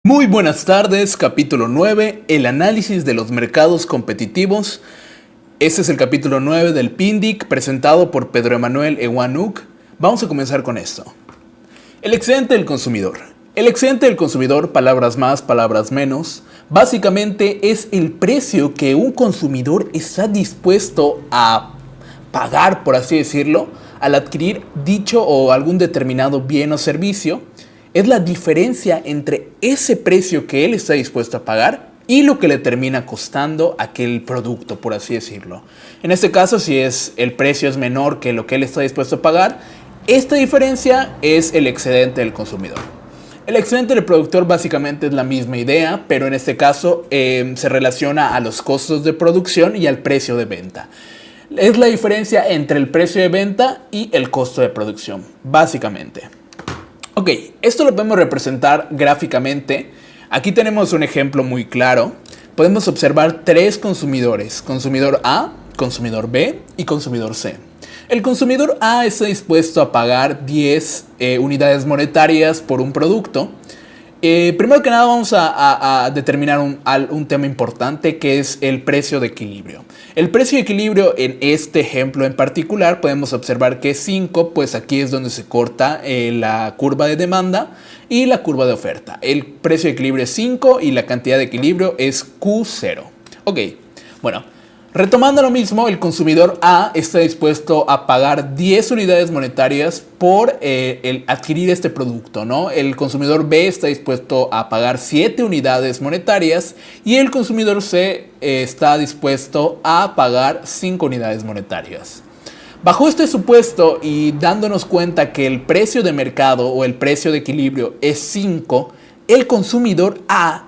Muy buenas tardes, capítulo 9, el análisis de los mercados competitivos. Este es el capítulo 9 del PINDIC, presentado por Pedro Emanuel Ewanuk. Vamos a comenzar con esto. El excedente del consumidor. El excedente del consumidor, palabras más, palabras menos, básicamente es el precio que un consumidor está dispuesto a pagar, por así decirlo, al adquirir dicho o algún determinado bien o servicio. Es la diferencia entre ese precio que él está dispuesto a pagar y lo que le termina costando aquel producto, por así decirlo. En este caso, si el precio es menor que lo que él está dispuesto a pagar, esta diferencia es el excedente del consumidor. El excedente del productor básicamente es la misma idea, pero en este caso se relaciona a los costos de producción y al precio de venta. Es la diferencia entre el precio de venta y el costo de producción, básicamente. Ok, esto lo podemos representar gráficamente. Aquí tenemos un ejemplo muy claro. Podemos observar tres consumidores: consumidor A, consumidor B y consumidor C. El consumidor A está dispuesto a pagar 10 unidades monetarias por un producto. Primero que nada vamos a determinar un tema importante, que es el precio de equilibrio. El precio de equilibrio en este ejemplo en particular podemos observar que es 5, pues aquí es donde se corta la curva de demanda y la curva de oferta. El precio de equilibrio es 5 y la cantidad de equilibrio es Q0. Ok, bueno. Retomando lo mismo, el consumidor A está dispuesto a pagar 10 unidades monetarias por adquirir este producto, ¿no? El consumidor B está dispuesto a pagar 7 unidades monetarias y el consumidor C está dispuesto a pagar 5 unidades monetarias. Bajo este supuesto y dándonos cuenta que el precio de mercado o el precio de equilibrio es 5, el consumidor A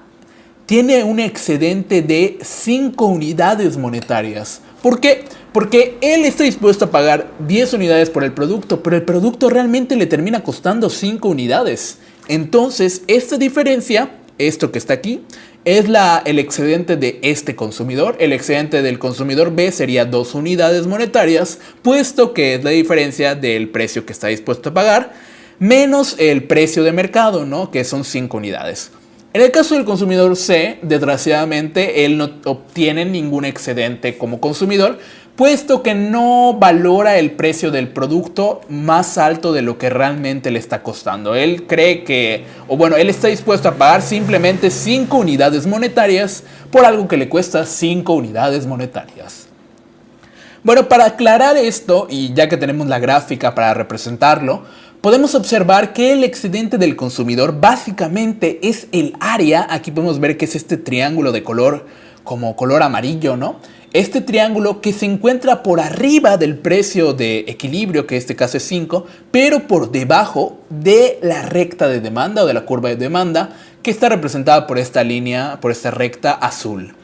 tiene un excedente de 5 unidades monetarias. ¿Por qué? Porque él está dispuesto a pagar 10 unidades por el producto, pero el producto realmente le termina costando 5 unidades. Entonces, esta diferencia, esto que está aquí, es el excedente de este consumidor. El excedente del consumidor B sería 2 unidades monetarias, puesto que es la diferencia del precio que está dispuesto a pagar, menos el precio de mercado, ¿no? Que son 5 unidades. En el caso del consumidor C, desgraciadamente, él no obtiene ningún excedente como consumidor, puesto que no valora el precio del producto más alto de lo que realmente le está costando. Él cree él está dispuesto a pagar simplemente 5 unidades monetarias por algo que le cuesta 5 unidades monetarias. Bueno, para aclarar esto, y ya que tenemos la gráfica para representarlo, podemos observar que el excedente del consumidor básicamente es el área. Aquí podemos ver que es este triángulo de color como color amarillo, ¿no? Este triángulo que se encuentra por arriba del precio de equilibrio, que en este caso es 5, pero por debajo de la recta de demanda o de la curva de demanda, que está representada por esta línea, por esta recta azul.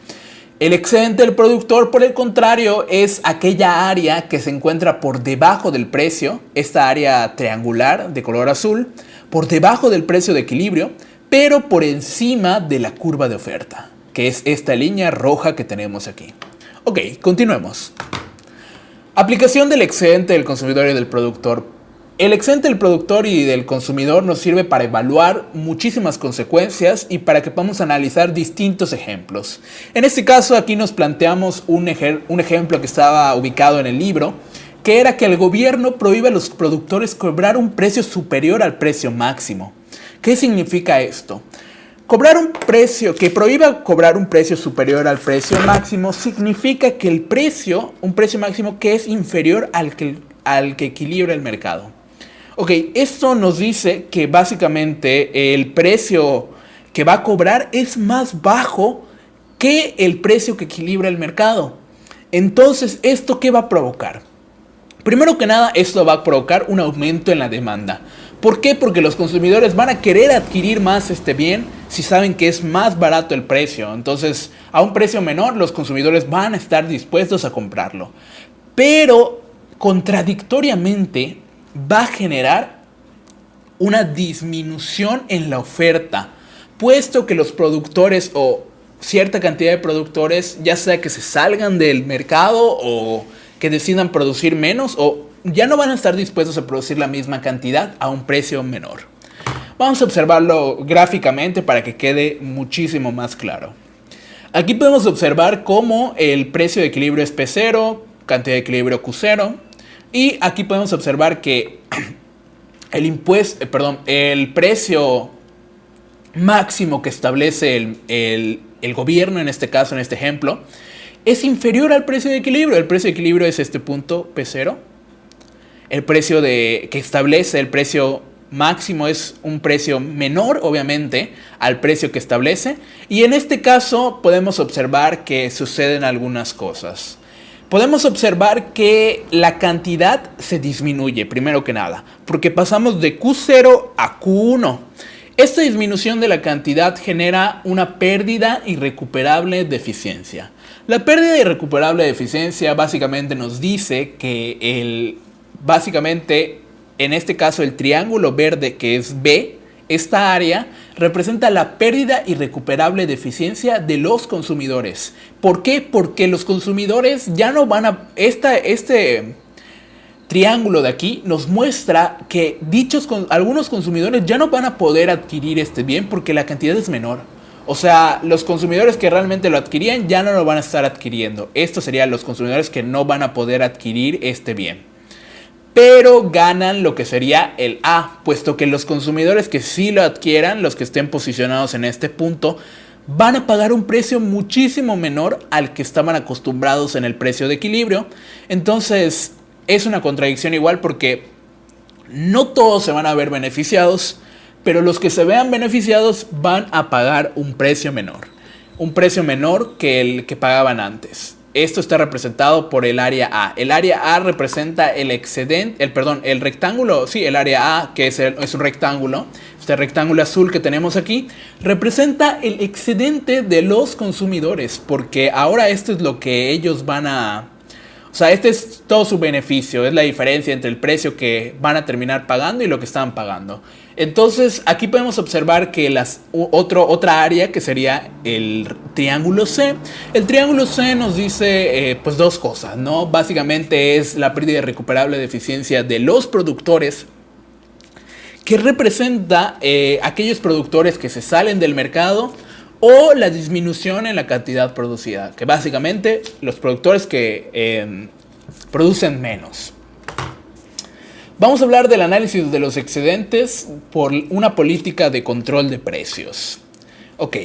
El excedente del productor, por el contrario, es aquella área que se encuentra por debajo del precio, esta área triangular de color azul, por debajo del precio de equilibrio, pero por encima de la curva de oferta, que es esta línea roja que tenemos aquí. Ok, continuemos. Aplicación del excedente del consumidor y del productor. El excedente del productor y del consumidor nos sirve para evaluar muchísimas consecuencias y para que podamos analizar distintos ejemplos. En este caso, aquí nos planteamos un ejemplo que estaba ubicado en el libro, que era que el gobierno prohíbe a los productores cobrar un precio superior al precio máximo. ¿Qué significa esto? Que prohíba cobrar un precio superior al precio máximo significa que un precio máximo que es inferior al que equilibra el mercado. Ok, esto nos dice que básicamente el precio que va a cobrar es más bajo que el precio que equilibra el mercado. Entonces, ¿esto qué va a provocar? Primero que nada, esto va a provocar un aumento en la demanda. ¿Por qué? Porque los consumidores van a querer adquirir más este bien si saben que es más barato el precio. Entonces, a un precio menor, los consumidores van a estar dispuestos a comprarlo. Pero, contradictoriamente, va a generar una disminución en la oferta, puesto que los productores o cierta cantidad de productores, ya sea que se salgan del mercado o que decidan producir menos, o ya no van a estar dispuestos a producir la misma cantidad a un precio menor. Vamos a observarlo gráficamente para que quede muchísimo más claro. Aquí podemos observar cómo el precio de equilibrio es P0, cantidad de equilibrio Q0. Y aquí podemos observar que el precio máximo que establece el gobierno, en este caso, en este ejemplo, es inferior al precio de equilibrio. El precio de equilibrio es este punto P0. El precio que establece el precio máximo es un precio menor, obviamente, al precio que establece. Y en este caso podemos observar que suceden algunas cosas. Podemos observar que la cantidad se disminuye, primero que nada, porque pasamos de Q0 a Q1. Esta disminución de la cantidad genera una pérdida irrecuperable de eficiencia. La pérdida irrecuperable de eficiencia básicamente nos dice que básicamente, en este caso, el triángulo verde, que es B, esta área representa la pérdida irrecuperable de eficiencia de los consumidores. ¿Por qué? Porque los consumidores ya no van a... Este triángulo de aquí nos muestra que algunos consumidores ya no van a poder adquirir este bien porque la cantidad es menor. O sea, los consumidores que realmente lo adquirían ya no lo van a estar adquiriendo. Estos serían los consumidores que no van a poder adquirir este bien. Pero ganan lo que sería el A, puesto que los consumidores que sí lo adquieran, los que estén posicionados en este punto, van a pagar un precio muchísimo menor al que estaban acostumbrados en el precio de equilibrio. Entonces es una contradicción igual porque no todos se van a ver beneficiados, pero los que se vean beneficiados van a pagar un precio menor que el que pagaban antes. Esto está representado por el área A. El área A representa el rectángulo, sí, el área A, que es un rectángulo. Este rectángulo azul que tenemos aquí representa el excedente de los consumidores, porque ahora esto es lo que ellos van a... O sea, este es todo su beneficio, es la diferencia entre el precio que van a terminar pagando y lo que estaban pagando. Entonces, aquí podemos observar que otra área que sería el triángulo C. El triángulo C nos dice pues dos cosas, ¿no? Básicamente es la pérdida irrecuperable de eficiencia de los productores, que representa aquellos productores que se salen del mercado, o la disminución en la cantidad producida, que básicamente los productores que producen menos. Vamos a hablar del análisis de los excedentes por una política de control de precios. Ok,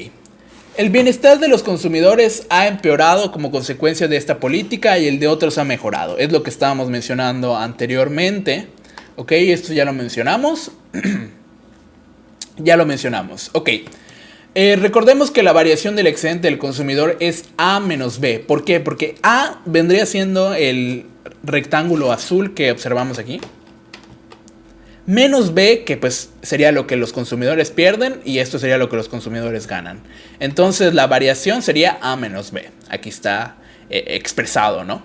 el bienestar de los consumidores ha empeorado como consecuencia de esta política y el de otros ha mejorado. Es lo que estábamos mencionando anteriormente. Ok, esto ya lo mencionamos. Ok. Recordemos que la variación del excedente del consumidor es A menos B. ¿Por qué? Porque A vendría siendo el rectángulo azul que observamos aquí. Menos B, que pues sería lo que los consumidores pierden, y esto sería lo que los consumidores ganan. Entonces la variación sería A menos B. Aquí está expresado, ¿no?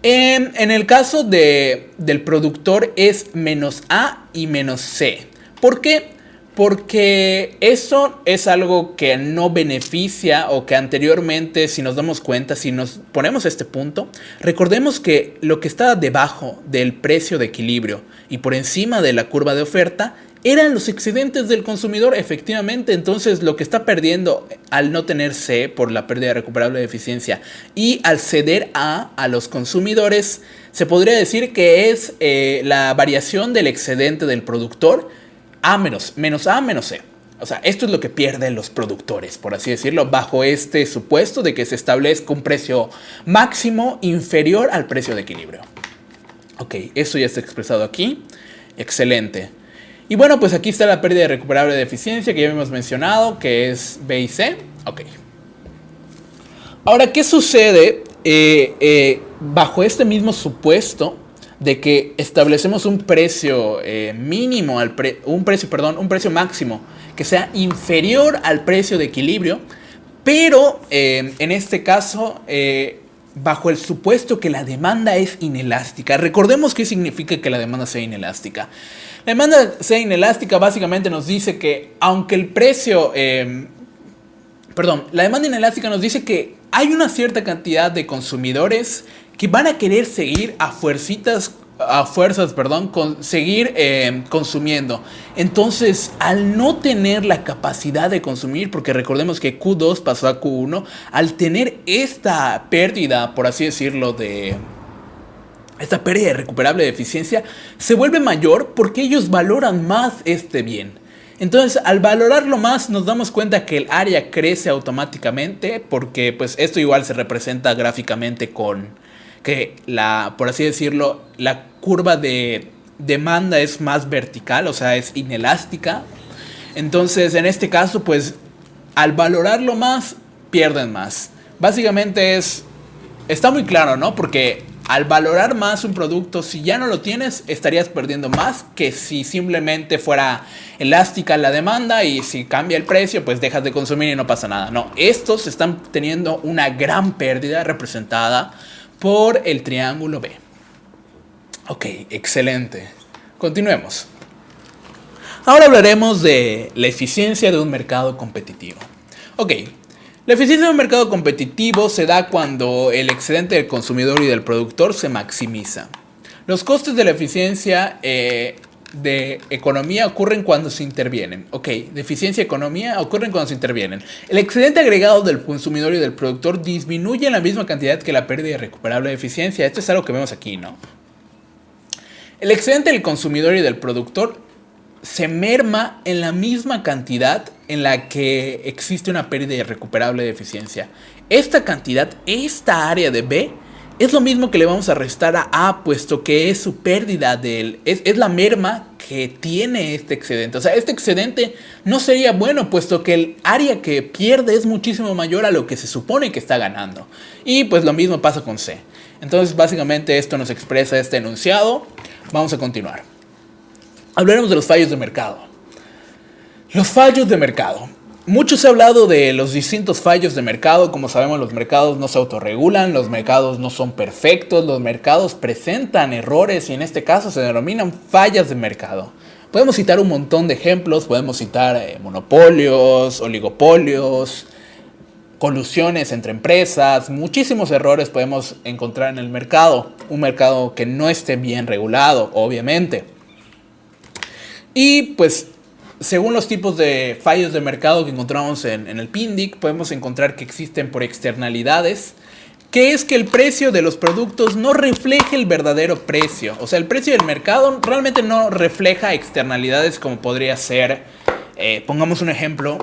En el caso del productor es menos A y menos C. ¿Por qué? Porque eso es algo que no beneficia, o que anteriormente, si nos damos cuenta, si nos ponemos este punto, recordemos que lo que estaba debajo del precio de equilibrio y por encima de la curva de oferta eran los excedentes del consumidor, efectivamente. Entonces lo que está perdiendo al no tener C por la pérdida recuperable de eficiencia y al ceder a los consumidores, se podría decir que es la variación del excedente del productor, menos A menos C. O sea, esto es lo que pierden los productores, por así decirlo, bajo este supuesto de que se establezca un precio máximo inferior al precio de equilibrio. Ok, eso ya está expresado aquí. Excelente. Y bueno, pues aquí está la pérdida recuperable de eficiencia que ya hemos mencionado, que es B y C. Ok. Ahora, ¿qué sucede bajo este mismo supuesto de que establecemos un precio mínimo, un precio máximo que sea inferior al precio de equilibrio, pero en este caso bajo el supuesto que la demanda es inelástica? Recordemos qué significa que la demanda sea inelástica. La demanda sea inelástica básicamente nos dice que aunque el precio... la demanda inelástica nos dice que hay una cierta cantidad de consumidores que van a querer seguir a fuercitas a fuerzas, perdón, seguir consumiendo. Entonces, al no tener la capacidad de consumir, porque recordemos que Q2 pasó a Q1, al tener esta pérdida, por así decirlo, de esta pérdida irrecuperable de eficiencia, se vuelve mayor porque ellos valoran más este bien. Entonces, al valorarlo más, nos damos cuenta que el área crece automáticamente, porque pues esto igual se representa gráficamente con que por así decirlo, la curva de demanda es más vertical, o sea, es inelástica. Entonces, en este caso, pues, al valorarlo más, pierden más. Básicamente está muy claro, ¿no? Porque al valorar más un producto, si ya no lo tienes, estarías perdiendo más que si simplemente fuera elástica la demanda y si cambia el precio, pues dejas de consumir y no pasa nada. No, estos están teniendo una gran pérdida representada por el triángulo B. Ok, excelente. Continuemos. Ahora hablaremos de la eficiencia de un mercado competitivo. Ok, la eficiencia de un mercado competitivo se da cuando el excedente del consumidor y del productor se maximiza. Los costes de la eficiencia de economía ocurren cuando se intervienen. Ok, de eficiencia y economía ocurren cuando se intervienen. El excedente agregado del consumidor y del productor disminuye en la misma cantidad que la pérdida irrecuperable de eficiencia. Esto es algo que vemos aquí, ¿no? El excedente del consumidor y del productor se merma en la misma cantidad en la que existe una pérdida irrecuperable de eficiencia. Esta cantidad, esta área de B, es lo mismo que le vamos a restar a A, puesto que es su pérdida es la merma que tiene este excedente. O sea, este excedente no sería bueno, puesto que el área que pierde es muchísimo mayor a lo que se supone que está ganando. Y pues lo mismo pasa con C. Entonces, básicamente esto nos expresa este enunciado. Vamos a continuar. Hablaremos de los fallos de mercado. Los fallos de mercado. Mucho se ha hablado de los distintos fallos de mercado. Como sabemos, los mercados no se autorregulan, los mercados no son perfectos, los mercados presentan errores y en este caso se denominan fallas de mercado. Podemos citar un montón de ejemplos, podemos citar monopolios, oligopolios, colusiones entre empresas, muchísimos errores podemos encontrar en el mercado. Un mercado que no esté bien regulado, obviamente. Y pues, según los tipos de fallos de mercado que encontramos en el PINDIC, podemos encontrar que existen por externalidades, que es que el precio de los productos no refleja el verdadero precio. O sea, el precio del mercado realmente no refleja externalidades como podría ser, pongamos un ejemplo,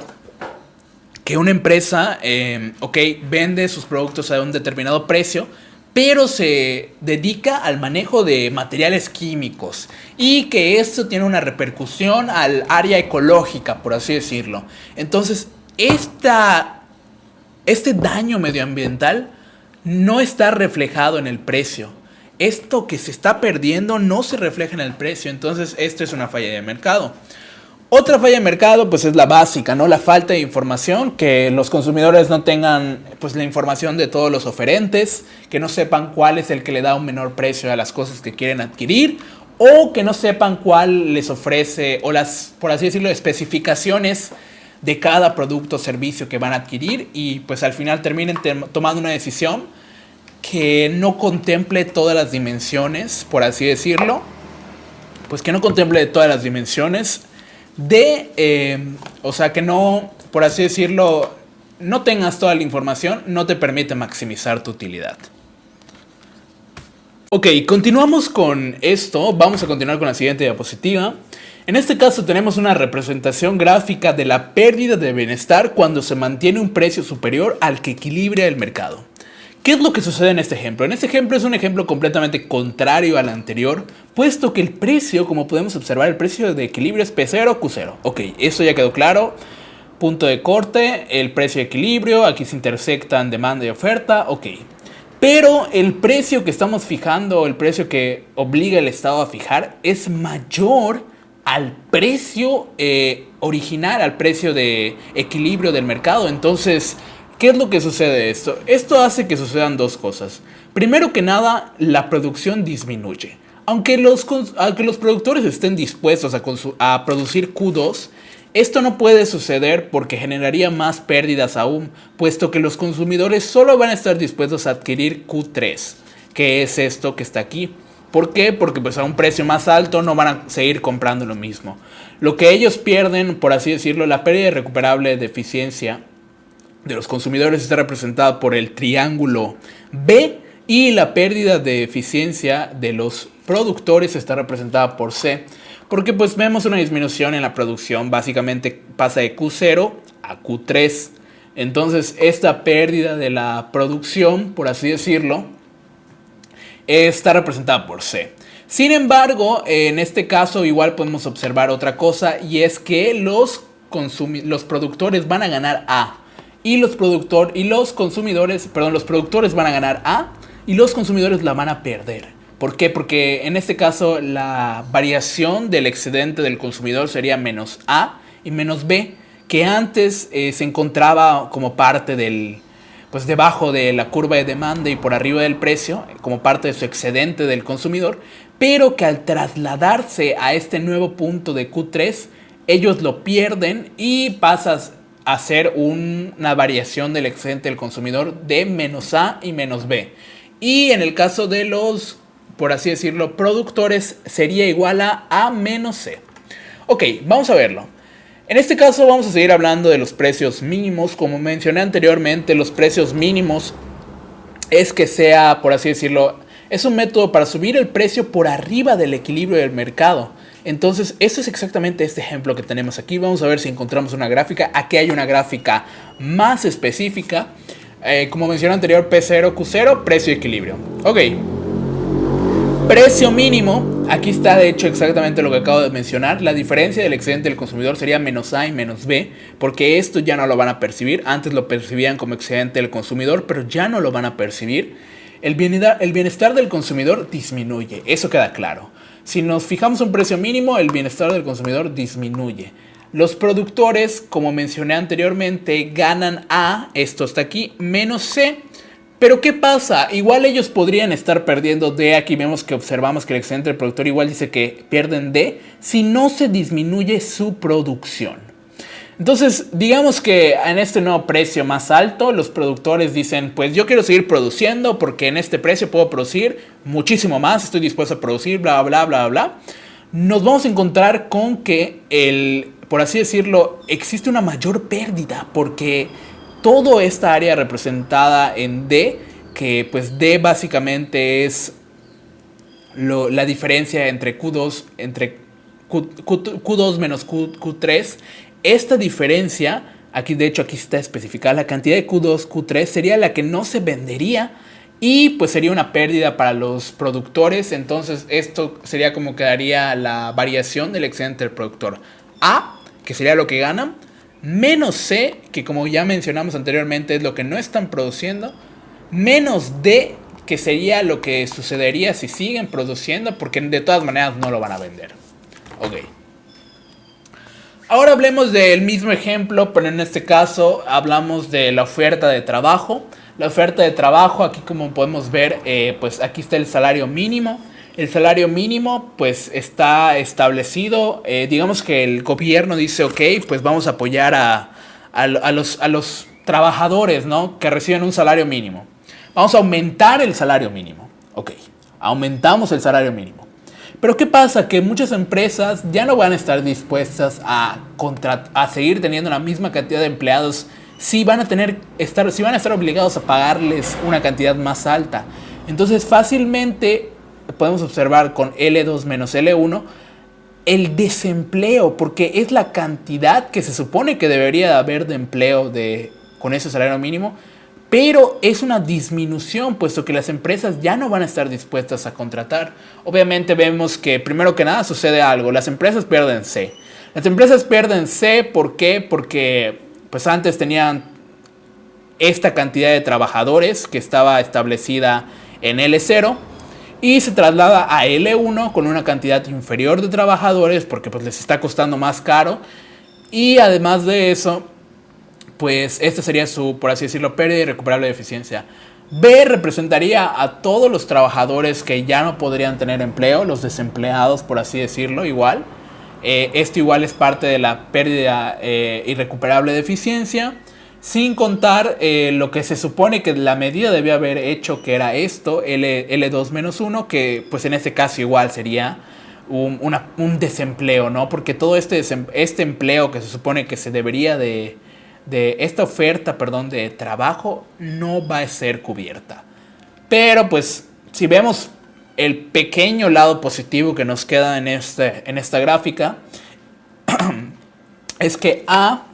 que una empresa, vende sus productos a un determinado precio, pero se dedica al manejo de materiales químicos y que esto tiene una repercusión al área ecológica, por así decirlo. Entonces, este daño medioambiental no está reflejado en el precio. Esto que se está perdiendo no se refleja en el precio, entonces esto es una falla de mercado. Otra falla de mercado pues es la básica, ¿no? La falta de información, que los consumidores no tengan pues la información de todos los oferentes, que no sepan cuál es el que le da un menor precio a las cosas que quieren adquirir, o que no sepan cuál les ofrece, o las, por así decirlo, especificaciones de cada producto o servicio que van a adquirir, y pues al final terminen tomando una decisión que no contemple todas las dimensiones, por así decirlo, pues que no contemple todas las dimensiones o sea, que no, por así decirlo, no tengas toda la información, no te permite maximizar tu utilidad. Ok, continuamos con esto. Vamos a continuar con la siguiente diapositiva. En este caso tenemos una representación gráfica de la pérdida de bienestar cuando se mantiene un precio superior al que equilibra el mercado. ¿Qué es lo que sucede en este ejemplo? En este ejemplo es un ejemplo completamente contrario al anterior, puesto que el precio, como podemos observar, el precio de equilibrio es P0, Q0. Ok, eso ya quedó claro. Punto de corte, el precio de equilibrio, aquí se intersectan demanda y oferta, ok. Pero el precio que estamos fijando, el precio que obliga el Estado a fijar, es mayor al precio original, al precio de equilibrio del mercado. Entonces, ¿qué es lo que sucede de esto? Esto hace que sucedan dos cosas. Primero que nada, la producción disminuye. Aunque los productores estén dispuestos a producir Q2, esto no puede suceder porque generaría más pérdidas aún, puesto que los consumidores solo van a estar dispuestos a adquirir Q3, que es esto que está aquí. ¿Por qué? Porque pues a un precio más alto no van a seguir comprando lo mismo. Lo que ellos pierden, por así decirlo, la pérdida irrecuperable de eficiencia de los consumidores está representada por el triángulo B y la pérdida de eficiencia de los productores está representada por C. Porque pues vemos una disminución en la producción, básicamente pasa de Q0 a Q3. Entonces esta pérdida de la producción, por así decirlo, está representada por C. Sin embargo, en este caso igual podemos observar otra cosa, y es que los productores van a ganar A. Los productores van a ganar A y los consumidores la van a perder. ¿Por qué? Porque en este caso la variación del excedente del consumidor sería menos A y menos B, que antes se encontraba como parte del, pues debajo de la curva de demanda y por arriba del precio, como parte de su excedente del consumidor, pero que al trasladarse a este nuevo punto de Q3, ellos lo pierden y pasas a ser una variación del excedente del consumidor de menos A y menos B. Y en el caso de los, por así decirlo, productores, sería igual a A menos C. Ok, vamos a verlo. En este caso vamos a seguir hablando de los precios mínimos. Como mencioné anteriormente, los precios mínimos es que sea, por así decirlo, es un método para subir el precio por arriba del equilibrio del mercado. Entonces, eso es exactamente este ejemplo que tenemos aquí. Vamos a ver si encontramos una gráfica. Aquí hay una gráfica más específica. Como mencioné anterior, P0, Q0, precio y equilibrio. Ok. Precio mínimo. Aquí está de hecho exactamente lo que acabo de mencionar. La diferencia del excedente del consumidor sería menos A y menos B, porque esto ya no lo van a percibir. Antes lo percibían como excedente del consumidor, pero ya no lo van a percibir. El bienestar del consumidor disminuye, eso queda claro. Si nos fijamos un precio mínimo, el bienestar del consumidor disminuye. Los productores, como mencioné anteriormente, ganan A, esto está aquí, menos C. Pero ¿qué pasa? Igual ellos podrían estar perdiendo D. Aquí vemos que observamos que el excedente del productor igual dice que pierden D si no se disminuye su producción. Entonces, digamos que en este nuevo precio más alto, los productores dicen, pues yo quiero seguir produciendo porque en este precio puedo producir muchísimo más, estoy dispuesto a producir, bla, bla, bla, bla. Nos vamos a encontrar con que, por así decirlo, existe una mayor pérdida porque toda esta área representada en D, que pues D básicamente es la diferencia entre Q2, Q2 menos Q3, esta diferencia, aquí de hecho aquí está especificada, la cantidad de Q2, Q3 sería la que no se vendería y pues sería una pérdida para los productores. Entonces esto sería como quedaría la variación del excedente del productor. A, que sería lo que ganan, menos C, que como ya mencionamos anteriormente es lo que no están produciendo, menos D, que sería lo que sucedería si siguen produciendo, porque de todas maneras no lo van a vender. Ok. Ahora hablemos del mismo ejemplo, pero en este caso hablamos de la oferta de trabajo. La oferta de trabajo, aquí como podemos ver, pues aquí está el salario mínimo. El salario mínimo pues está establecido, digamos que el gobierno dice, ok, pues vamos a apoyar a los trabajadores, ¿no?, que reciben un salario mínimo. Vamos a aumentar el salario mínimo. Ok, aumentamos el salario mínimo. Pero ¿qué pasa? Que muchas empresas ya no van a estar dispuestas a seguir teniendo la misma cantidad de empleados si van a estar obligados a pagarles una cantidad más alta. Entonces fácilmente podemos observar con L2 menos L1 el desempleo, porque es la cantidad que se supone que debería haber de empleo con ese salario mínimo, pero es una disminución, puesto que las empresas ya no van a estar dispuestas a contratar. Obviamente vemos que primero que nada sucede algo, las empresas pierden C. Las empresas pierden C, ¿por qué? Porque pues antes tenían esta cantidad de trabajadores que estaba establecida en L0 y se traslada a L1 con una cantidad inferior de trabajadores porque pues les está costando más caro, y además de eso pues esta sería su, por así decirlo, pérdida irrecuperable de eficiencia. B representaría a todos los trabajadores que ya no podrían tener empleo, los desempleados, por así decirlo, igual. Esto igual es parte de la pérdida irrecuperable de eficiencia. Sin contar lo que se supone que la medida debía haber hecho, que era esto, L2-1, que pues en este caso igual sería un desempleo, ¿no? Porque todo este empleo que se supone que se debería de esta oferta, perdón, de trabajo, no va a ser cubierta. Pero pues si vemos el pequeño lado positivo que nos queda en esta gráfica, es que A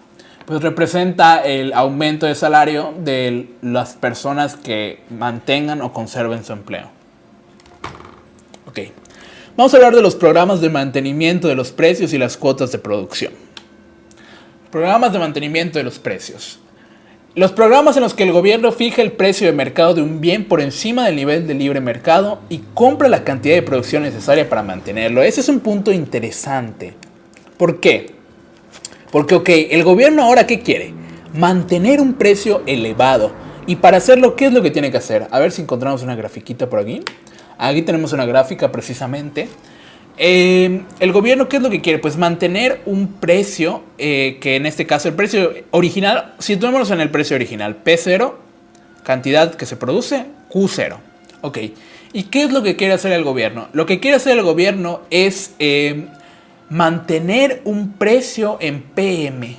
pues representa el aumento de salario de las personas que mantengan o conserven su empleo. Ok, vamos a hablar de los programas de mantenimiento de los precios y las cuotas de producción. Programas de mantenimiento de los precios. Los programas en los que el gobierno fija el precio de mercado de un bien por encima del nivel de libre mercado y compra la cantidad de producción necesaria para mantenerlo. Ese es un punto interesante. ¿Por qué? Porque, ok, el gobierno ahora ¿qué quiere? Mantener un precio elevado. Y para hacerlo, ¿qué es lo que tiene que hacer? A ver si encontramos una grafiquita por aquí. Aquí tenemos una gráfica precisamente. El gobierno, ¿qué es lo que quiere? Pues mantener un precio, que en este caso el precio original, situémonos en el precio original, P0, cantidad que se produce, Q0. Ok, ¿y qué es lo que quiere hacer el gobierno? Lo que quiere hacer el gobierno es mantener un precio en PM.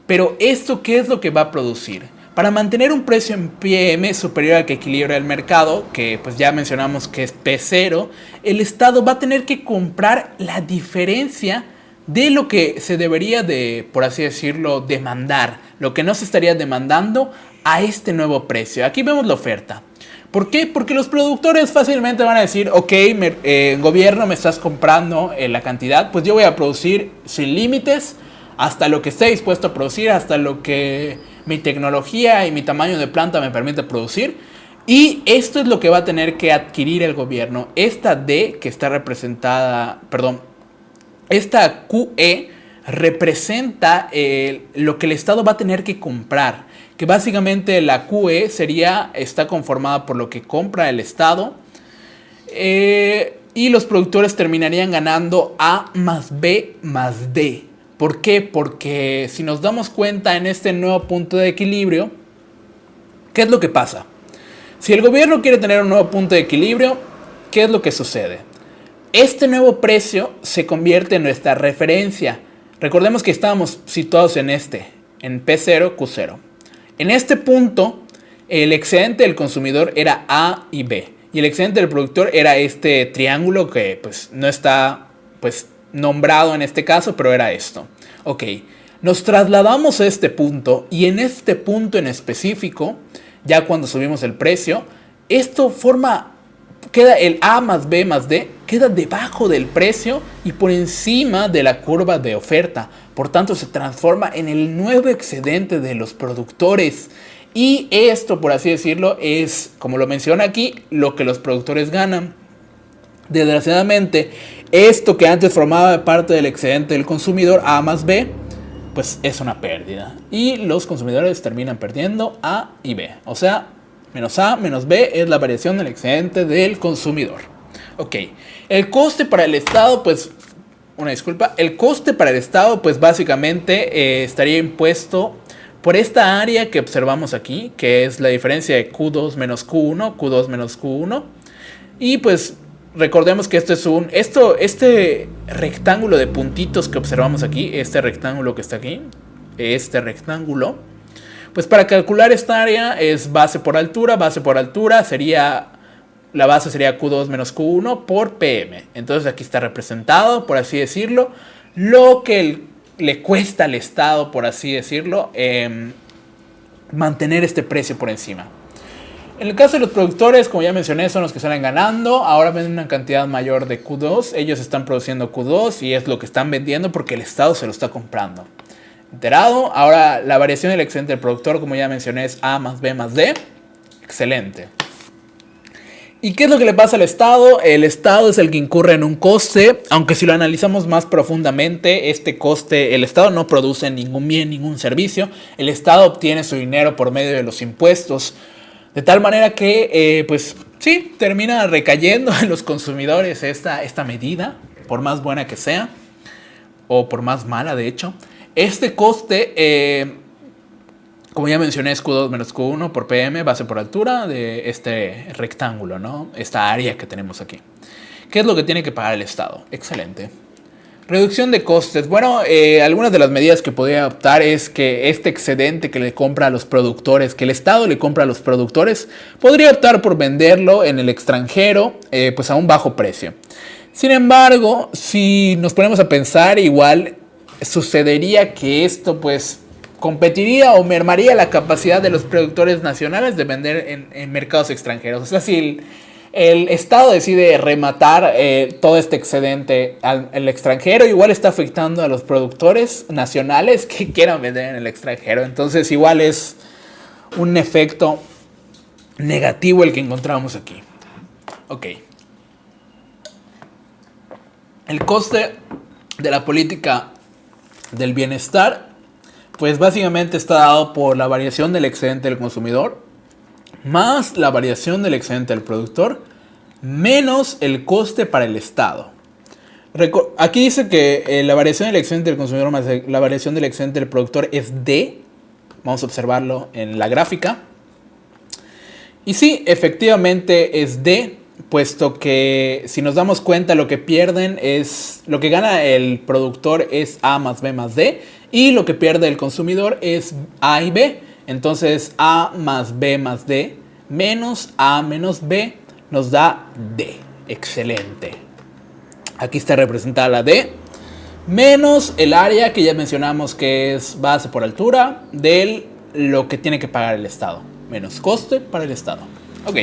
Pero ¿esto qué es lo que va a producir? Para mantener un precio en PM superior al que equilibra el mercado, que pues ya mencionamos que es P0, el Estado va a tener que comprar la diferencia de lo que se debería de, por así decirlo, demandar, lo que no se estaría demandando a este nuevo precio. Aquí vemos la oferta. ¿Por qué? Porque los productores fácilmente van a decir, ok, gobierno, me estás comprando la cantidad, pues yo voy a producir sin límites hasta lo que esté dispuesto a producir, hasta lo que mi tecnología y mi tamaño de planta me permite producir. Y esto es lo que va a tener que adquirir el gobierno. Esta D que está representada, perdón, esta QE representa lo que el Estado va a tener que comprar. Que básicamente la QE está conformada por lo que compra el Estado. Y los productores terminarían ganando A más B más D. ¿Por qué? Porque si nos damos cuenta en este nuevo punto de equilibrio, ¿qué es lo que pasa? Si el gobierno quiere tener un nuevo punto de equilibrio, ¿qué es lo que sucede? Este nuevo precio se convierte en nuestra referencia. Recordemos que estábamos situados en P0, Q0. En este punto, el excedente del consumidor era A y B. Y el excedente del productor era este triángulo que pues no está nombrado en este caso, pero era esto. Ok, nos trasladamos a este punto y en este punto en específico, ya cuando subimos el precio, queda el A más B más D, queda debajo del precio y por encima de la curva de oferta. Por tanto, se transforma en el nuevo excedente de los productores. Y esto, por así decirlo, es, como lo menciona aquí, lo que los productores ganan. Desgraciadamente, esto que antes formaba parte del excedente del consumidor, A más B, pues es una pérdida. Y los consumidores terminan perdiendo A y B. O sea, menos A menos B es la variación del excedente del consumidor. Ok, el coste para el Estado, el coste para el Estado, pues básicamente estaría impuesto por esta área que observamos aquí, que es la diferencia de Q2 menos Q1, Q2 menos Q1. Y pues recordemos que este rectángulo de puntitos que observamos aquí, este rectángulo que está aquí, pues para calcular esta área es base por altura, la base sería Q2 menos Q1 por PM. Entonces aquí está representado, por así decirlo, lo que le cuesta al Estado, por así decirlo, mantener este precio por encima. En el caso de los productores, como ya mencioné, son los que salen ganando. Ahora venden una cantidad mayor de Q2. Ellos están produciendo Q2 y es lo que están vendiendo porque el Estado se lo está comprando. ¿Enterado? Ahora la variación del excedente del productor, como ya mencioné, es A más B más D. Excelente. ¿Y qué es lo que le pasa al Estado? El Estado es el que incurre en un coste, aunque si lo analizamos más profundamente, este coste, el Estado no produce ningún bien, ningún servicio. El Estado obtiene su dinero por medio de los impuestos. De tal manera que, termina recayendo en los consumidores esta medida, por más buena que sea, o por más mala, de hecho. Este coste Como ya mencioné, es Q2 menos Q1 por PM, base por altura de este rectángulo, ¿no? Esta área que tenemos aquí. ¿Qué es lo que tiene que pagar el Estado? Excelente. Reducción de costes. Bueno, algunas de las medidas que podría adoptar es que este excedente que le compra a los productores, que el Estado le compra a los productores, podría optar por venderlo en el extranjero, pues a un bajo precio. Sin embargo, si nos ponemos a pensar, igual sucedería que esto pues competiría o mermaría la capacidad de los productores nacionales de vender en mercados extranjeros. O sea, si el Estado decide rematar todo este excedente al extranjero, igual está afectando a los productores nacionales que quieran vender en el extranjero. Entonces igual es un efecto negativo el que encontramos aquí. Ok. El coste de la política del bienestar, pues básicamente está dado por la variación del excedente del consumidor, más la variación del excedente del productor, menos el coste para el Estado. Aquí dice que la variación del excedente del consumidor más la variación del excedente del productor es D. Vamos a observarlo en la gráfica. Y sí, efectivamente es D, puesto que si nos damos cuenta lo que pierden es, lo que gana el productor es A más B más D, y lo que pierde el consumidor es A y B. Entonces A más B más D menos A menos B nos da D. Excelente. Aquí está representada la D, menos el área que ya mencionamos que es base por altura de lo que tiene que pagar el Estado, menos coste para el Estado. Ok.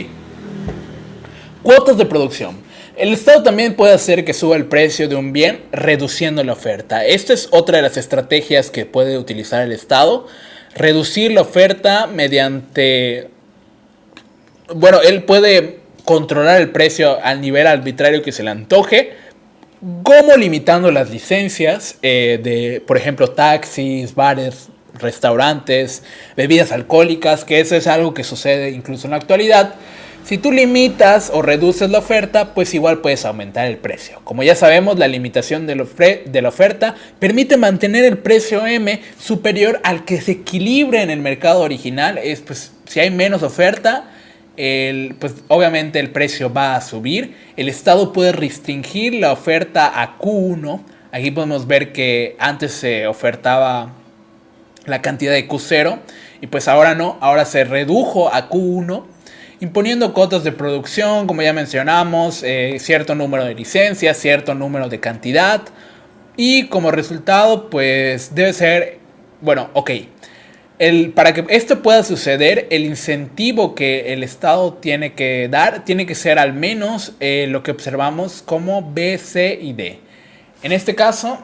Cuotas de producción. El Estado también puede hacer que suba el precio de un bien reduciendo la oferta. Esta es otra de las estrategias que puede utilizar el Estado. Reducir la oferta mediante... Bueno, él puede controlar el precio al nivel arbitrario que se le antoje, como limitando las licencias de, por ejemplo, taxis, bares, restaurantes, bebidas alcohólicas, que eso es algo que sucede incluso en la actualidad. Si tú limitas o reduces la oferta, pues igual puedes aumentar el precio. Como ya sabemos, la limitación de la oferta permite mantener el precio M superior al que se equilibre en el mercado original. Es, pues, si hay menos oferta, pues obviamente el precio va a subir. El Estado puede restringir la oferta a Q1. Aquí podemos ver que antes se ofertaba la cantidad de Q0 y pues ahora no, ahora se redujo a Q1, imponiendo cotas de producción, como ya mencionamos, cierto número de licencias, cierto número de cantidad, y como resultado pues debe ser, bueno, ok, para que esto pueda suceder, el incentivo que el Estado tiene que dar tiene que ser al menos lo que observamos como B, C y D. En este caso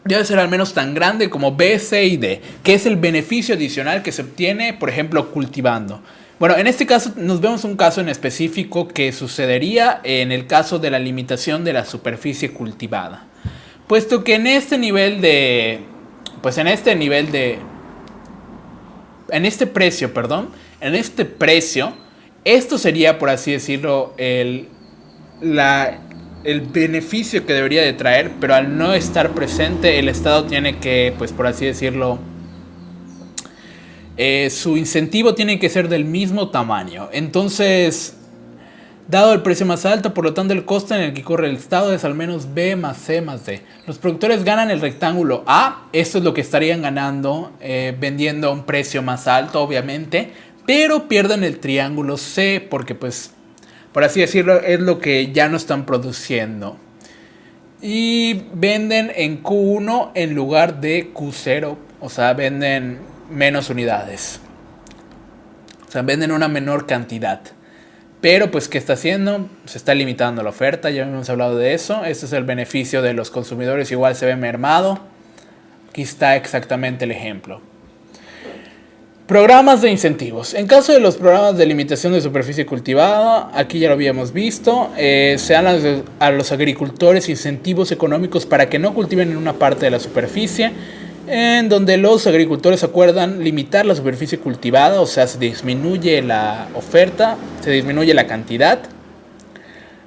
debe ser al menos tan grande como B, C y D, que es el beneficio adicional que se obtiene, por ejemplo, cultivando. Bueno, en este caso nos vemos un caso en específico que sucedería en el caso de la limitación de la superficie cultivada. Puesto que en este nivel de... Pues en este nivel de... En este precio, esto sería, por así decirlo, el beneficio que debería de traer, pero al no estar presente, el Estado tiene que, pues por así decirlo, su incentivo tiene que ser del mismo tamaño. Entonces, dado el precio más alto, por lo tanto el coste en el que corre el Estado es al menos B más C más D. Los productores ganan el rectángulo A, esto es lo que estarían ganando vendiendo a un precio más alto, obviamente, pero pierden el triángulo C porque, pues, por así decirlo, es lo que ya no están produciendo. Y venden en Q1 en lugar de Q0, o sea, venden menos unidades. O sea, venden una menor cantidad. Pero pues, ¿qué está haciendo? Se está limitando la oferta, ya hemos hablado de eso. Este es el beneficio de los consumidores, igual se ve mermado. Aquí está exactamente el ejemplo. Programas de incentivos. En caso de los programas de limitación de superficie cultivada, aquí ya lo habíamos visto, se dan a los agricultores incentivos económicos para que no cultiven en una parte de la superficie, en donde los agricultores acuerdan limitar la superficie cultivada, o sea, se disminuye la oferta, se disminuye la cantidad.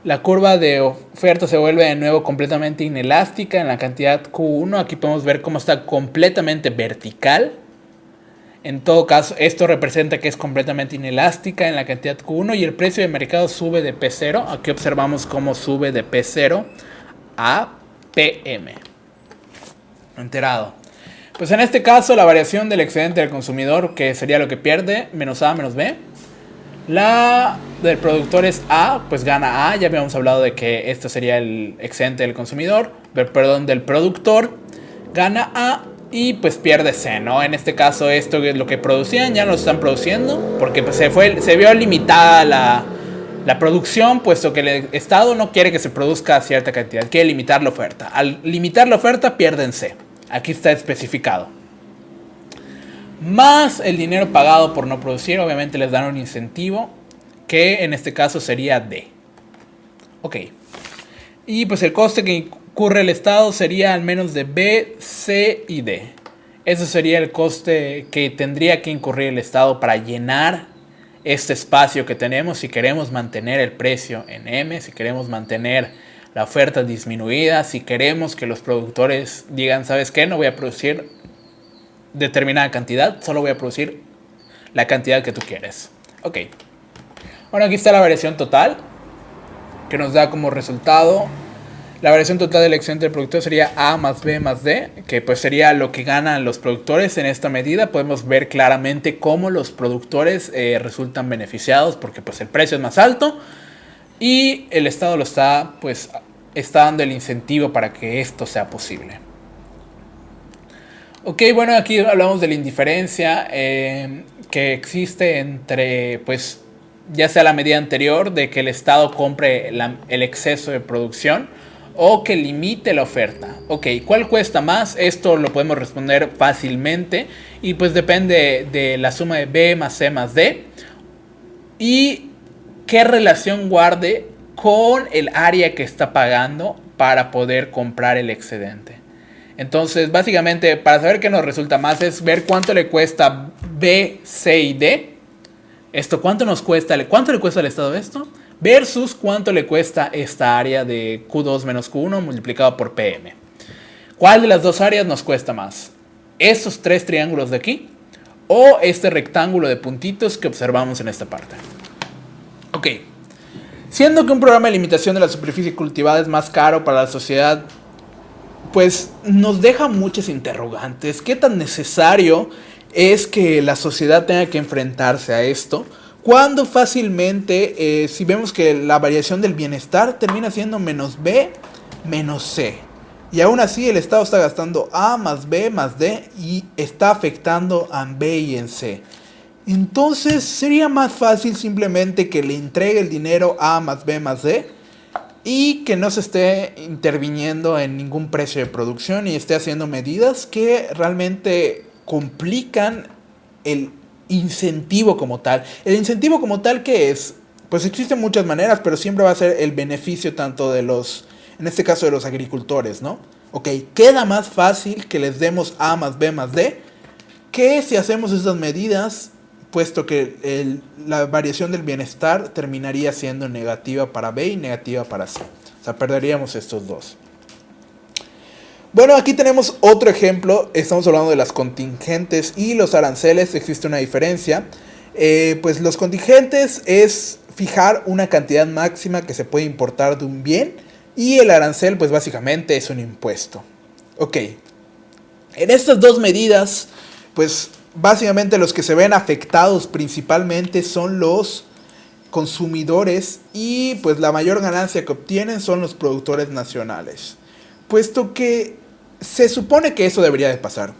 La curva de oferta se vuelve de nuevo completamente inelástica en la cantidad Q1. Aquí podemos ver cómo está completamente vertical. En todo caso, esto representa que es completamente inelástica en la cantidad Q1 y el precio de mercado sube de P0. Aquí observamos cómo sube de P0 a PM. Enterado. Pues en este caso la variación del excedente del consumidor, que sería lo que pierde, menos A menos B. La del productor es A, pues gana A. Ya habíamos hablado de que esto sería el excedente del consumidor, perdón, del productor. Gana A y pues pierde C, ¿no? En este caso esto es lo que producían, ya no lo están produciendo, porque pues se vio limitada la producción, puesto que el Estado no quiere que se produzca cierta cantidad, quiere limitar la oferta. Al limitar la oferta pierden C. Aquí está especificado. Más el dinero pagado por no producir, obviamente les dan un incentivo, que en este caso sería D. Ok. Y pues el coste que incurre el Estado sería al menos de B, C y D. Ese sería el coste que tendría que incurrir el Estado para llenar este espacio que tenemos si queremos mantener el precio en M, si queremos mantener la oferta disminuida, si queremos que los productores digan, ¿sabes qué? No voy a producir determinada cantidad, solo voy a producir la cantidad que tú quieres. Ok. Bueno, aquí está la variación total, que nos da como resultado, la variación total del excedente del productor sería A más B más D, que pues sería lo que ganan los productores en esta medida. Podemos ver claramente cómo los productores resultan beneficiados, porque pues el precio es más alto y el Estado está dando el incentivo para que esto sea posible. Ok, bueno, aquí hablamos de la indiferencia que existe entre, pues, ya sea la medida anterior de que el Estado compre el exceso de producción o que limite la oferta. Ok, ¿cuál cuesta más? Esto lo podemos responder fácilmente y pues depende de la suma de B más C más D y qué relación guarde con el área que está pagando para poder comprar el excedente. Entonces, básicamente, para saber qué nos resulta más es ver cuánto le cuesta B, C y D. ¿Cuánto le cuesta al Estado esto? Versus cuánto le cuesta esta área de Q2 menos Q1 multiplicado por PM. ¿Cuál de las dos áreas nos cuesta más? ¿Estos tres triángulos de aquí? ¿O este rectángulo de puntitos que observamos en esta parte? Ok. Siendo que un programa de limitación de la superficie cultivada es más caro para la sociedad, pues nos deja muchas interrogantes. ¿Qué tan necesario es que la sociedad tenga que enfrentarse a esto? Cuando fácilmente, si vemos que la variación del bienestar termina siendo menos B menos C. Y aún así el Estado está gastando A más B más D y está afectando a B y en C. Entonces sería más fácil simplemente que le entregue el dinero A más B más D y que no se esté interviniendo en ningún precio de producción y esté haciendo medidas que realmente complican el incentivo como tal. El incentivo como tal, ¿qué es? Pues existen muchas maneras, pero siempre va a ser el beneficio tanto de en este caso de los agricultores, ¿no? Ok, queda más fácil que les demos A más B más D que si hacemos estas medidas, puesto que la variación del bienestar terminaría siendo negativa para B y negativa para C. O sea, perderíamos estos dos. Bueno, aquí tenemos otro ejemplo. Estamos hablando de las contingentes y los aranceles. Existe una diferencia. Pues los contingentes es fijar una cantidad máxima que se puede importar de un bien. Y el arancel, pues básicamente es un impuesto. Ok. En estas dos medidas, pues básicamente los que se ven afectados principalmente son los consumidores. Y pues la mayor ganancia que obtienen son los productores nacionales. Puesto que se supone que eso debería de pasar.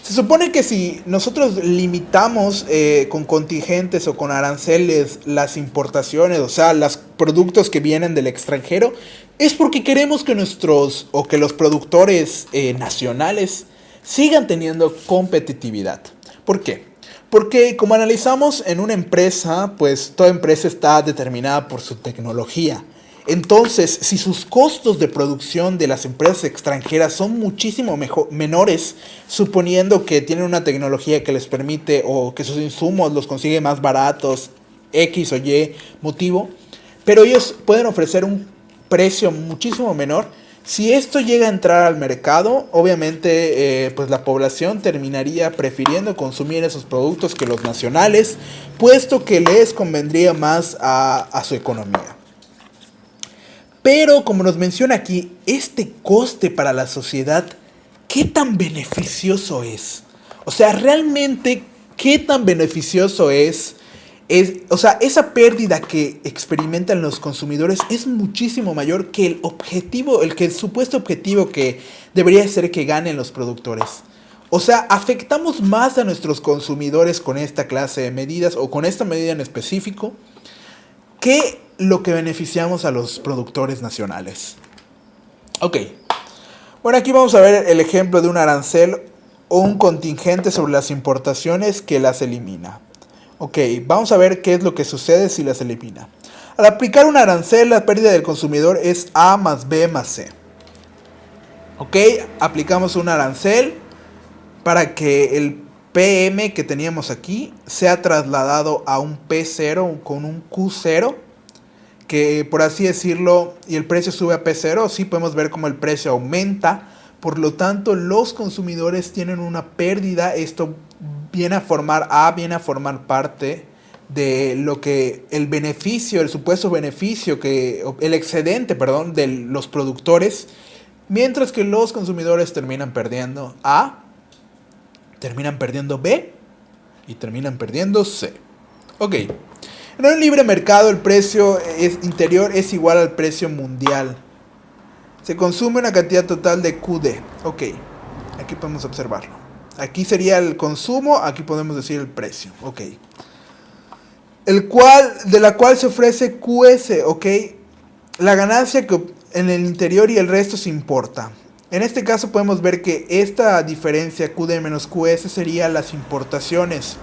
Se supone que si nosotros limitamos con contingentes o con aranceles las importaciones, o sea, los productos que vienen del extranjero, es porque queremos que que los productores nacionales sigan teniendo competitividad. ¿Por qué? Porque como analizamos en una empresa, pues toda empresa está determinada por su tecnología. Entonces, si sus costos de producción de las empresas extranjeras son muchísimo menores, suponiendo que tienen una tecnología que les permite o que sus insumos los consigue más baratos, X o Y motivo, pero ellos pueden ofrecer un precio muchísimo menor, Si esto llega a entrar al mercado, obviamente pues la población terminaría prefiriendo consumir esos productos que los nacionales, puesto que les convendría más a su economía. Pero como nos menciona aquí, este coste para la sociedad, ¿qué tan beneficioso es? O sea, realmente, ¿qué tan beneficioso es? O sea, esa pérdida que experimentan los consumidores es muchísimo mayor que el supuesto objetivo que debería ser que ganen los productores. O sea, afectamos más a nuestros consumidores con esta clase de medidas o con esta medida en específico que lo que beneficiamos a los productores nacionales. Ok. Bueno, aquí vamos a ver el ejemplo de un arancel o un contingente sobre las importaciones que las elimina. Ok, vamos a ver qué es lo que sucede si las elimina. Al aplicar un arancel, la pérdida del consumidor es A más B más C. Ok, aplicamos un arancel para que el PM que teníamos aquí sea trasladado a un P0 con un Q0, que por así decirlo, y el precio sube a P0, sí podemos ver como el precio aumenta. Por lo tanto, los consumidores tienen una pérdida. Esto viene a formar parte de lo que el beneficio, el supuesto beneficio, el excedente, perdón, de los productores, mientras que los consumidores terminan perdiendo A, terminan perdiendo B y terminan perdiendo C. Ok, en un libre mercado el precio interior es igual al precio mundial. Se consume una cantidad total de QD. Ok, aquí podemos observarlo. Aquí sería el consumo, aquí podemos decir el precio. Ok. De la cual se ofrece QS. Ok. La ganancia que en el interior y el resto se importa. En este caso podemos ver que esta diferencia QD menos QS sería las importaciones.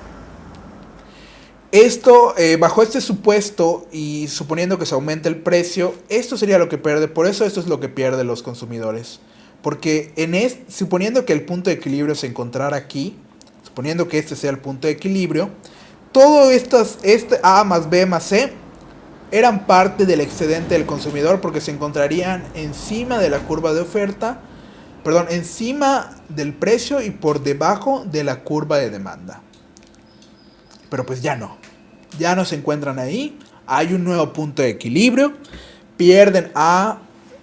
Esto, bajo este supuesto y suponiendo que se aumente el precio, esto sería lo que pierde. Por eso esto es lo que pierden los consumidores. Porque suponiendo que el punto de equilibrio se encontrara aquí, suponiendo que este sea el punto de equilibrio, todo este A más B más C eran parte del excedente del consumidor porque se encontrarían encima de la curva de oferta, perdón, encima del precio y por debajo de la curva de demanda. Pero pues ya no se encuentran ahí, hay un nuevo punto de equilibrio, pierden A,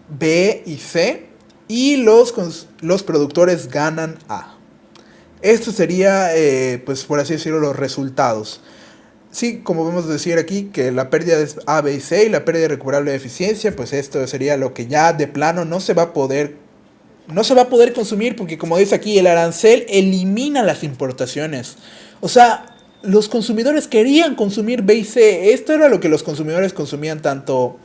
B y C y los productores ganan A. Esto sería, pues por así decirlo, los resultados. Sí, como podemos decir aquí, que la pérdida es A, B y C y la pérdida recuperable de eficiencia, pues esto sería lo que ya de plano no se va a poder consumir, porque como dice aquí, el arancel elimina las importaciones. O sea, los consumidores querían consumir B y C. Esto era lo que los consumidores consumían tanto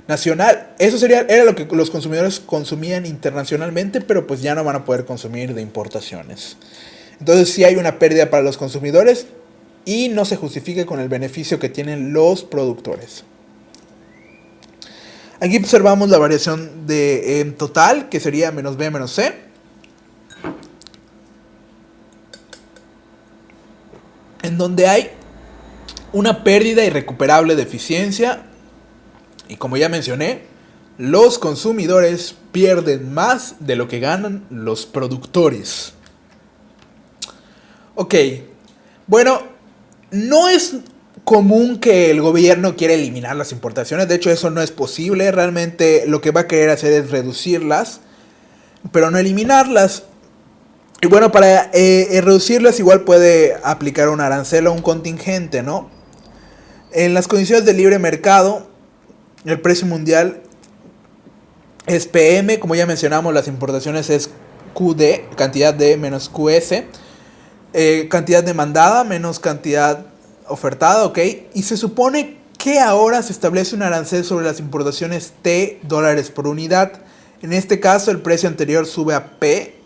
nacional. Era lo que los consumidores consumían internacionalmente, pero pues ya no van a poder consumir de importaciones. Entonces sí hay una pérdida para los consumidores y no se justifica con el beneficio que tienen los productores. Aquí observamos la variación de total, que sería menos B menos C. En donde hay una pérdida irrecuperable de eficiencia. Y como ya mencioné, los consumidores pierden más de lo que ganan los productores. Ok, bueno, no es común que el gobierno quiera eliminar las importaciones. De hecho, eso no es posible. Realmente lo que va a querer hacer es reducirlas, pero no eliminarlas. Y bueno, para reducirlas igual puede aplicar un arancel o un contingente, ¿no? En las condiciones de libre mercado, el precio mundial es PM. Como ya mencionamos, las importaciones es QD, cantidad D menos QS. Cantidad demandada menos cantidad ofertada, ¿ok? Y se supone que ahora se establece un arancel sobre las importaciones T dólares por unidad. En este caso, el precio anterior sube a P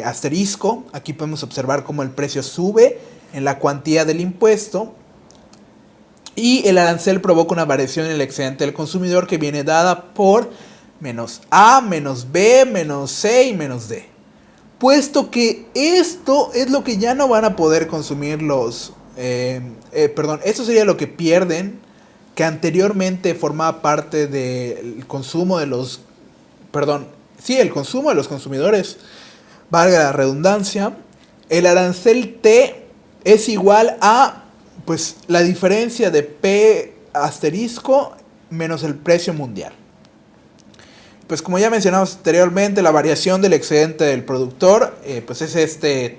asterisco. Aquí podemos observar cómo el precio sube en la cuantía del impuesto. Y el arancel provoca una variación en el excedente del consumidor que viene dada por menos A, menos B, menos C y menos D. Puesto que esto es lo que ya no van a poder consumir esto sería lo que pierden, que anteriormente formaba parte del consumo de los perdón, sí, el consumo de los consumidores, valga la redundancia, el arancel T es igual a pues la diferencia de P asterisco menos el precio mundial. Pues como ya mencionamos anteriormente, la variación del excedente del productor pues es este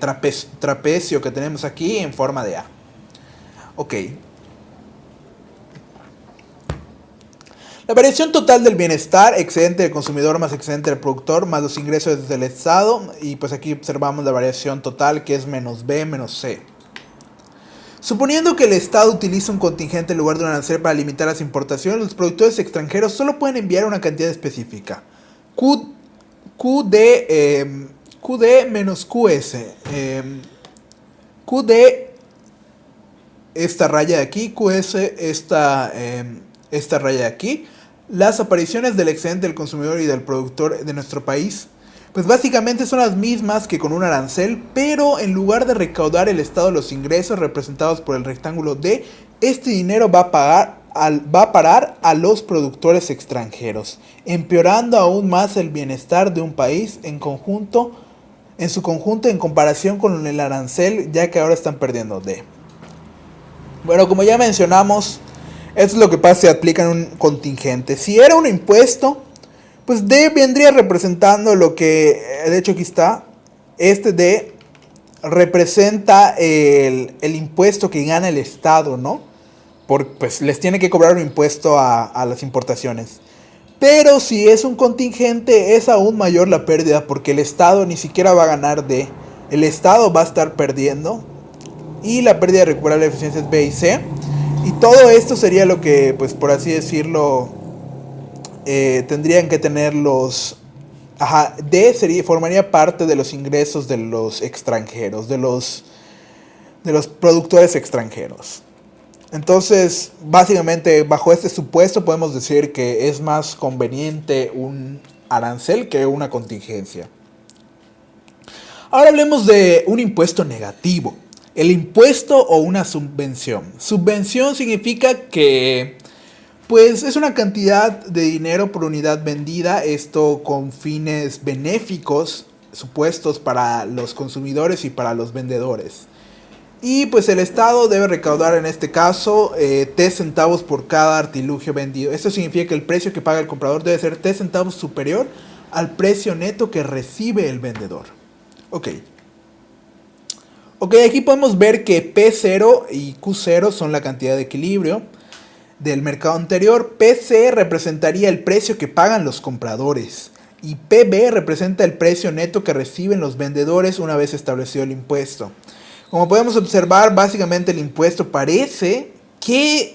trapecio que tenemos aquí en forma de A. Ok. La variación total del bienestar, excedente del consumidor más excedente del productor, más los ingresos del Estado. Y pues aquí observamos la variación total, que es menos B menos C. Suponiendo que el Estado utiliza un contingente en lugar de un arancel para limitar las importaciones, los productores extranjeros solo pueden enviar una cantidad específica. QD menos QS. QD, esta raya de aquí, QS, esta raya de aquí. Las apariciones del excedente del consumidor y del productor de nuestro país, pues básicamente son las mismas que con un arancel, pero en lugar de recaudar el Estado los ingresos representados por el rectángulo D, este dinero va a parar a los productores extranjeros, empeorando aún más el bienestar de un país en su conjunto en comparación con el arancel, ya que ahora están perdiendo D. Bueno, como ya mencionamos, esto es lo que pasa si aplican un contingente. Si era un impuesto, pues D vendría representando lo que, de hecho aquí está, este D representa el impuesto que gana el Estado, ¿no? Pues les tiene que cobrar un impuesto a las importaciones. Pero si es un contingente, es aún mayor la pérdida, porque el Estado ni siquiera va a ganar D. El Estado va a estar perdiendo, y la pérdida de recuperable de eficiencia es B y C. Y todo esto sería lo que, pues por así decirlo, tendrían que tener los... D formaría parte de los ingresos de los extranjeros, de los productores extranjeros. Entonces, básicamente, bajo este supuesto podemos decir que es más conveniente un arancel que una contingencia. Ahora hablemos de un impuesto negativo. El impuesto o una subvención. Subvención significa que pues es una cantidad de dinero por unidad vendida, esto con fines benéficos supuestos para los consumidores y para los vendedores. Y pues el Estado debe recaudar en este caso T centavos por cada artilugio vendido. Esto significa que el precio que paga el comprador debe ser T centavos superior al precio neto que recibe el vendedor. Ok, aquí podemos ver que P0 y Q0 son la cantidad de equilibrio del mercado anterior. PC representaría el precio que pagan los compradores. Y PB representa el precio neto que reciben los vendedores una vez establecido el impuesto. Como podemos observar, básicamente el impuesto parece que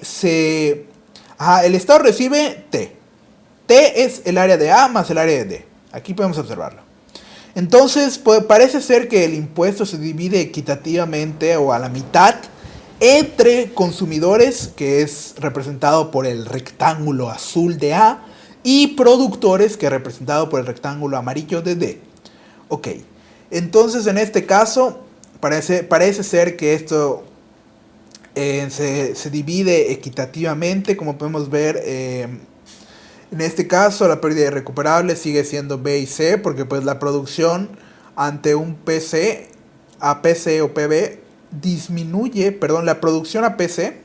el Estado recibe T. T es el área de A más el área de D. Aquí podemos observarlo. Entonces, parece ser que el impuesto se divide equitativamente o a la mitad entre consumidores, que es representado por el rectángulo azul de A, y productores, que es representado por el rectángulo amarillo de D. Ok, entonces en este caso parece ser que esto se divide equitativamente, como podemos ver. En este caso la pérdida irrecuperable sigue siendo B y C, porque pues la producción ante un PC, APC o PB disminuye, la producción APC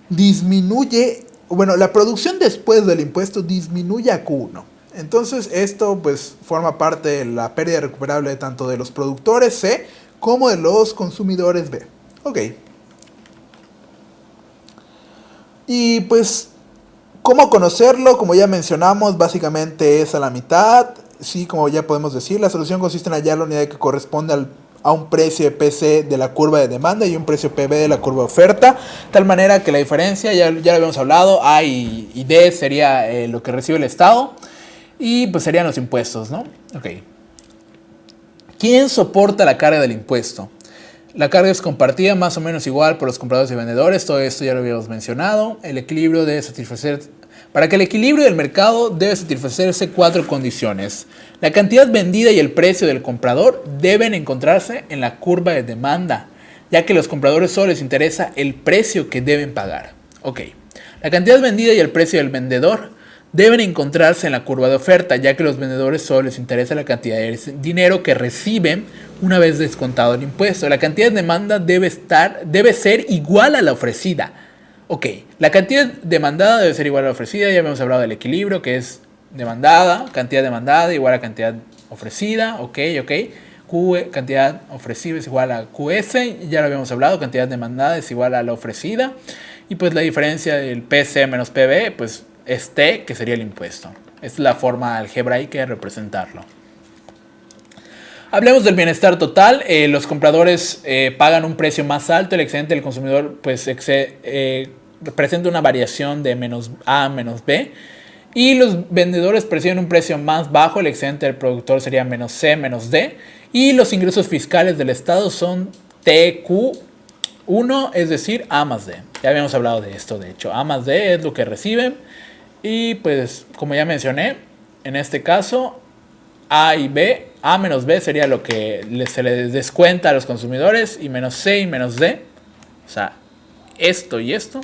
disminuye, la producción después del impuesto disminuye a Q1. Entonces esto pues forma parte de la pérdida irrecuperable tanto de los productores C como de los consumidores B. Ok. Y pues, ¿cómo conocerlo? Como ya mencionamos, básicamente es a la mitad. Sí, como ya podemos decir, la solución consiste en hallar la unidad que corresponde a un precio de PC de la curva de demanda y un precio PB de la curva de oferta. De tal manera que la diferencia, ya lo habíamos hablado, A y D sería lo que recibe el Estado. Y pues serían los impuestos, ¿no? Ok. ¿Quién soporta la carga del impuesto? La carga es compartida más o menos igual por los compradores y vendedores. Todo esto ya lo habíamos mencionado. El equilibrio debe satisfacer... Para que el equilibrio del mercado debe satisfacerse 4 condiciones. La cantidad vendida y el precio del comprador deben encontrarse en la curva de demanda, ya que a los compradores solo les interesa el precio que deben pagar. Ok. La cantidad vendida y el precio del vendedor deben encontrarse en la curva de oferta, ya que a los vendedores solo les interesa la cantidad de dinero que reciben una vez descontado el impuesto. La cantidad de demanda debe ser igual a la ofrecida. Ok, la cantidad demandada debe ser igual a la ofrecida. Ya habíamos hablado del equilibrio, que es cantidad demandada igual a cantidad ofrecida. Ok. Cantidad ofrecida es igual a QS, ya lo habíamos hablado, cantidad demandada es igual a la ofrecida. Y pues la diferencia del PC menos PB, pues es T, que sería el impuesto. Es la forma algebraica de representarlo. Hablemos del bienestar total. Los compradores pagan un precio más alto, el excedente del consumidor pues presenta una variación de menos A a menos B. Y los vendedores perciben un precio más bajo, el excedente del productor sería menos C menos D. Y los ingresos fiscales del Estado son TQ1, es decir, A más D. Ya habíamos hablado de esto, de hecho. A más D es lo que reciben. Y pues, como ya mencioné, en este caso, A y B, A menos B sería lo que se les descuenta a los consumidores, y menos C y menos D, o sea, esto y esto,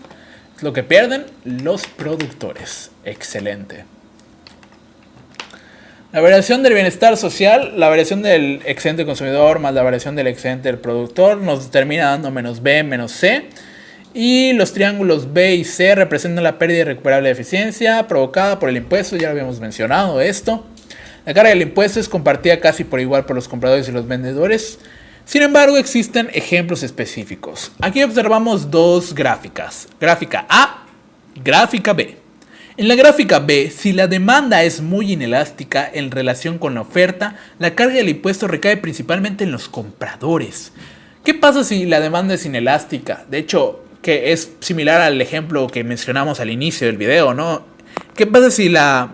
es lo que pierden los productores. Excelente. La variación del bienestar social, la variación del excedente del consumidor más la variación del excedente del productor nos termina dando menos B menos C. Y los triángulos B y C representan la pérdida irrecuperable de eficiencia provocada por el impuesto, ya lo habíamos mencionado esto. La carga del impuesto es compartida casi por igual por los compradores y los vendedores. Sin embargo, existen ejemplos específicos. Aquí observamos dos gráficas, gráfica A y gráfica B. En la gráfica B, si la demanda es muy inelástica en relación con la oferta, la carga del impuesto recae principalmente en los compradores. ¿Qué pasa si la demanda es inelástica? De hecho, que es similar al ejemplo que mencionamos al inicio del video, ¿no? ¿Qué pasa si la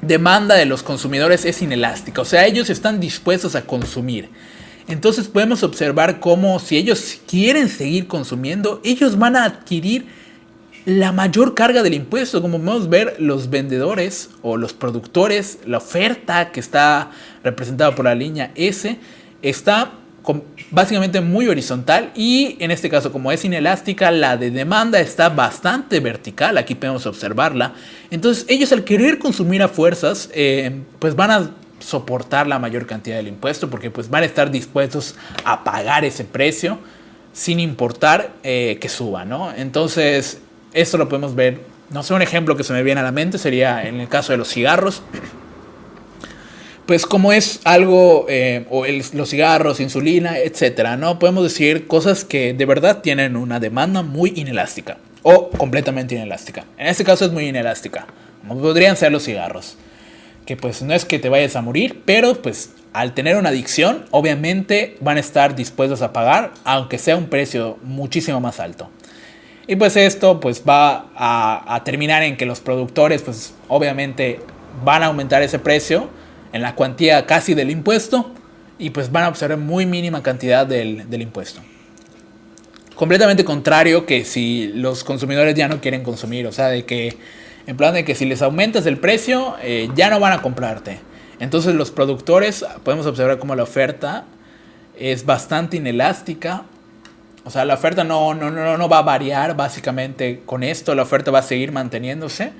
demanda de los consumidores es inelástica? O sea, ellos están dispuestos a consumir. Entonces podemos observar cómo si ellos quieren seguir consumiendo, ellos van a adquirir la mayor carga del impuesto. Como podemos ver, los vendedores o los productores, la oferta que está representada por la línea S, está básicamente muy horizontal, y en este caso, como es inelástica, la de demanda está bastante vertical. Aquí podemos observarla. Entonces ellos, al querer consumir a fuerzas, pues van a soportar la mayor cantidad del impuesto, porque pues van a estar dispuestos a pagar ese precio sin importar que suba, ¿no? Entonces esto lo podemos ver, no sé, un ejemplo que se me viene a la mente sería en el caso de los cigarros. Pues como es algo, los cigarros, insulina, etcétera, ¿no? Podemos decir cosas que de verdad tienen una demanda muy inelástica o completamente inelástica. En este caso es muy inelástica, como podrían ser los cigarros, que pues no es que te vayas a morir, pero pues al tener una adicción, obviamente van a estar dispuestos a pagar, aunque sea un precio muchísimo más alto. Y pues esto pues va a terminar en que los productores pues obviamente van a aumentar ese precio en la cuantía casi del impuesto, y pues van a observar muy mínima cantidad del impuesto. Completamente contrario que si los consumidores ya no quieren consumir, o sea, de que en plan de que si les aumentas el precio ya no van a comprarte. Entonces los productores podemos observar cómo la oferta es bastante inelástica. O sea, la oferta no va a variar básicamente con esto. La oferta va a seguir manteniéndose.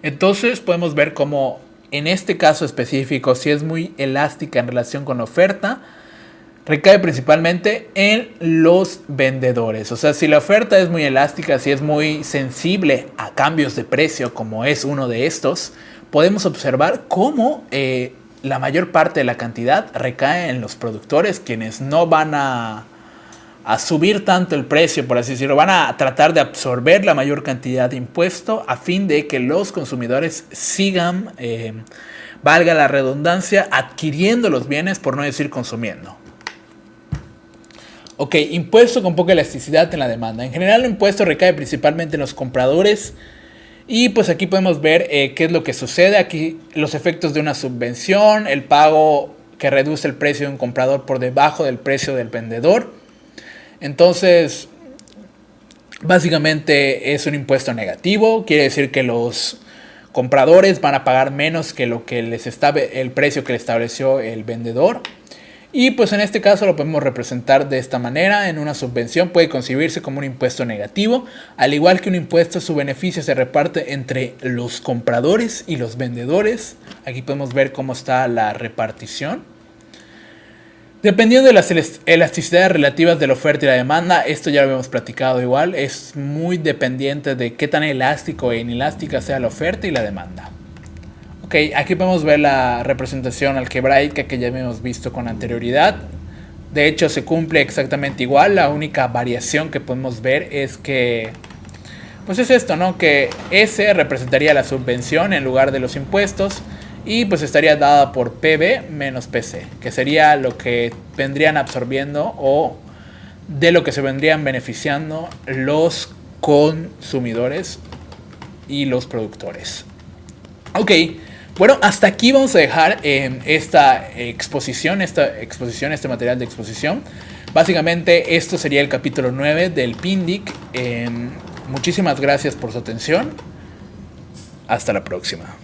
Entonces podemos ver cómo en este caso específico, si es muy elástica en relación con la oferta, recae principalmente en los vendedores. O sea, si la oferta es muy elástica, si es muy sensible a cambios de precio, como es uno de estos, podemos observar cómo la mayor parte de la cantidad recae en los productores, quienes no van a subir tanto el precio, por así decirlo. Van a tratar de absorber la mayor cantidad de impuesto a fin de que los consumidores sigan, valga la redundancia, adquiriendo los bienes, por no decir consumiendo. Ok, impuesto con poca elasticidad en la demanda. En general, el impuesto recae principalmente en los compradores. Y pues aquí podemos ver qué es lo que sucede. Aquí los efectos de una subvención, el pago que reduce el precio de un comprador por debajo del precio del vendedor. Entonces, básicamente es un impuesto negativo. Quiere decir que los compradores van a pagar menos que el precio que le estableció el vendedor. Y pues en este caso lo podemos representar de esta manera. En una subvención puede concebirse como un impuesto negativo. Al igual que un impuesto, su beneficio se reparte entre los compradores y los vendedores. Aquí podemos ver cómo está la repartición. Dependiendo de las elasticidades relativas de la oferta y la demanda, esto ya lo habíamos platicado igual, es muy dependiente de qué tan elástico e inelástica sea la oferta y la demanda. Ok, aquí podemos ver la representación algebraica que ya habíamos visto con anterioridad. De hecho, se cumple exactamente igual. La única variación que podemos ver es que, pues es esto, ¿no? Que S representaría la subvención en lugar de los impuestos y pues estaría dada por PB menos PC, que sería lo que vendrían absorbiendo o de lo que se vendrían beneficiando los consumidores y los productores. Ok. Bueno, hasta aquí vamos a dejar esta exposición, este material de exposición. Básicamente esto sería el capítulo 9 del PINDIC. Muchísimas gracias por su atención. Hasta la próxima.